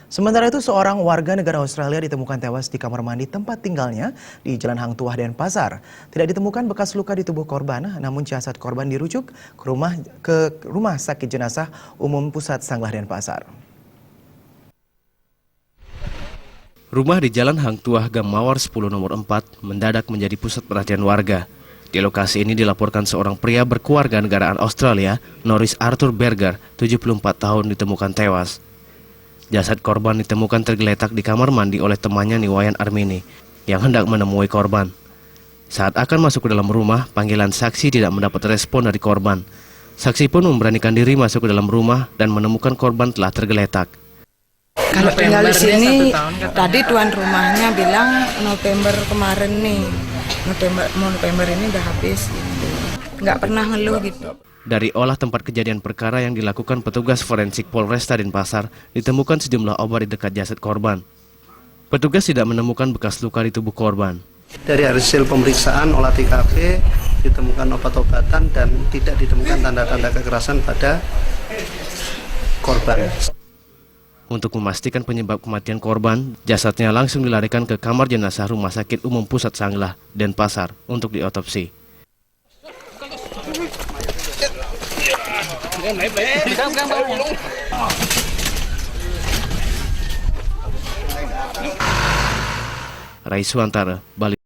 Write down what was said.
Sementara itu, seorang warga negara Australia ditemukan tewas di kamar mandi tempat tinggalnya di Jalan Hang Tuah, Denpasar. Tidak ditemukan bekas luka di tubuh korban, namun jasad korban dirujuk ke rumah sakit jenazah umum pusat Sanglah, Denpasar. Rumah di Jalan Hang Tuah Gang Mawar 10 nomor 4 mendadak menjadi pusat perhatian warga. Di lokasi ini dilaporkan seorang pria berkeluarga negaraan Australia, Norris Arthur Berger, 74 tahun, ditemukan tewas. Jasad korban ditemukan tergeletak di kamar mandi oleh temannya Niwayan Armini yang hendak menemui korban. Saat akan masuk ke dalam rumah, panggilan saksi tidak mendapat respon dari korban. Saksi pun memberanikan diri masuk ke dalam rumah dan menemukan korban telah tergeletak. Kalau tinggal di sini, tadi tuan rumahnya bilang November kemarin nih, November ini udah habis gitu. Nggak pernah ngeluh gitu. Dari olah tempat kejadian perkara yang dilakukan petugas forensik Polresta Denpasar, ditemukan sejumlah obat di dekat jasad korban. Petugas tidak menemukan bekas luka di tubuh korban. Dari hasil pemeriksaan olah TKP ditemukan obat-obatan dan tidak ditemukan tanda-tanda kekerasan pada korban. Untuk memastikan penyebab kematian korban, jasadnya langsung dilarikan ke kamar jenazah Rumah Sakit Umum Pusat Sanglah, Denpasar untuk diotopsi. Raisuantara, Bali.